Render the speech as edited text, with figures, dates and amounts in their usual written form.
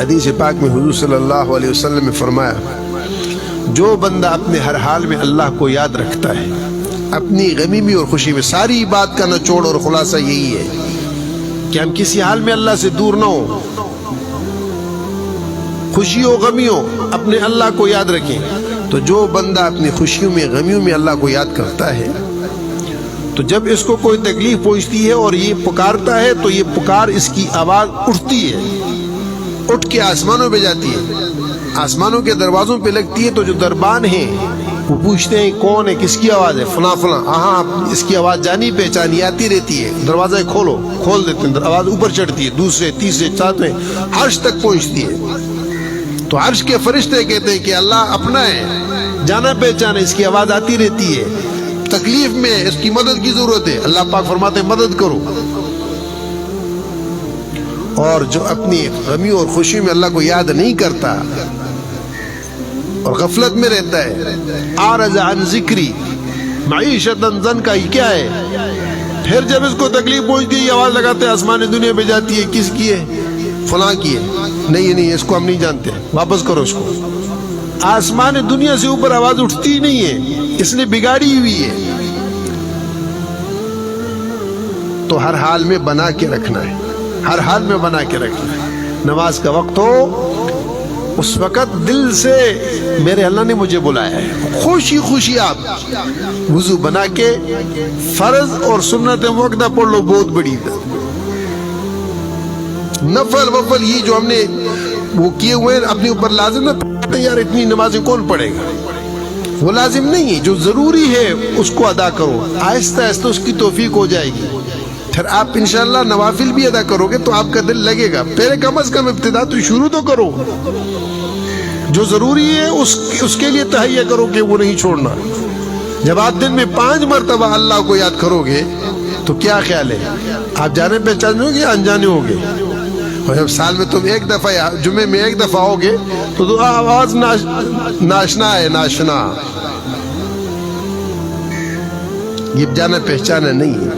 حدیث پاک میں حضور صلی اللہ علیہ وسلم نے فرمایا جو بندہ اپنے ہر حال میں اللہ کو یاد رکھتا ہے، اپنی غمی میں اور خوشی میں، ساری بات کا نچوڑ اور خلاصہ یہی ہے کہ ہم کسی حال میں اللہ سے دور نہ ہوں، خوشیوں غمیوں اپنے اللہ کو یاد رکھیں۔ تو جو بندہ اپنی خوشیوں میں غمیوں میں اللہ کو یاد کرتا ہے تو جب اس کو کوئی تکلیف پہنچتی ہے اور یہ پکارتا ہے تو یہ پکار اس کی آواز اٹھتی ہے، اٹھ کے آسمانوں پہ جاتی ہے، آسمانوں کے دروازوں پہ لگتی ہے۔ تو جو دربان ہیں وہ پوچھتے ہیں کون ہے، کس کی آواز ہے؟ فلاں فلاں۔ ہاں اس کی آواز جانی پہچانی آتی رہتی ہے، دروازہ کھولو، کھول دیتے ہیں، آواز اوپر چڑھتی ہے، دوسرے تیسرے چوتھے عرش تک پہنچتی ہے۔ تو عرش کے فرشتے کہتے ہیں کہ اللہ اپنا ہے، جانا پہچانا، اس کی آواز آتی رہتی ہے، تکلیف میں اس کی مدد کی ضرورت ہے۔ اللہ پاک فرماتے ہیں مدد کرو۔ اور جو اپنی غمی اور خوشی میں اللہ کو یاد نہیں کرتا اور غفلت میں رہتا ہے، اعرض عن ذکری معیشۃ ضنک کا کیا ہے؟ پھر جب اس کو تکلیف پہنچتی ہے یہ آواز لگاتے ہیں آسمان دنیا پہ جاتی ہے، کس کی ہے؟ فلاں کی ہے۔ نہیں اس کو ہم نہیں جانتے، واپس کرو اس کو۔ آسمان دنیا سے اوپر آواز اٹھتی نہیں ہے، اس نے بگاڑی ہوئی ہے۔ تو ہر حال میں بنا کے رکھنا ہے، ہر حال میں بنا کے رکھنا ہے۔ نماز کا وقت ہو اس وقت دل سے میرے اللہ نے مجھے بلایا ہے، خوشی خوشی آپ وضو بنا کے فرض اور سنت وقتہ پڑھ لو، بہت بڑی نفل وفل یہ جو ہم نے وہ کیے ہوئے اپنے اوپر لازم نہ یار اتنی نمازیں کون پڑھے گا، وہ لازم نہیں ہے۔ جو ضروری ہے اس کو ادا کرو، آہستہ آہستہ اس کی توفیق ہو جائے گی، پھر آپ انشاءاللہ نوافل بھی ادا کرو گے تو آپ کا دل لگے گا۔ پہلے کم از کم ابتدا تو شروع تو کرو، جو ضروری ہے اس کے لیے تہیہ کرو کہ وہ نہیں چھوڑنا۔ جب آپ دن میں 5 مرتبہ اللہ کو یاد کرو گے تو کیا خیال ہے آپ جانے پہچانے ہو گے یا انجانے ہو گے؟ اور جب سال میں تم ایک دفعہ جمعے میں ایک دفعہ ہوگے تو آواز ناشنا ہے، ناشنا، یہ جانا پہچانا نہیں ہے۔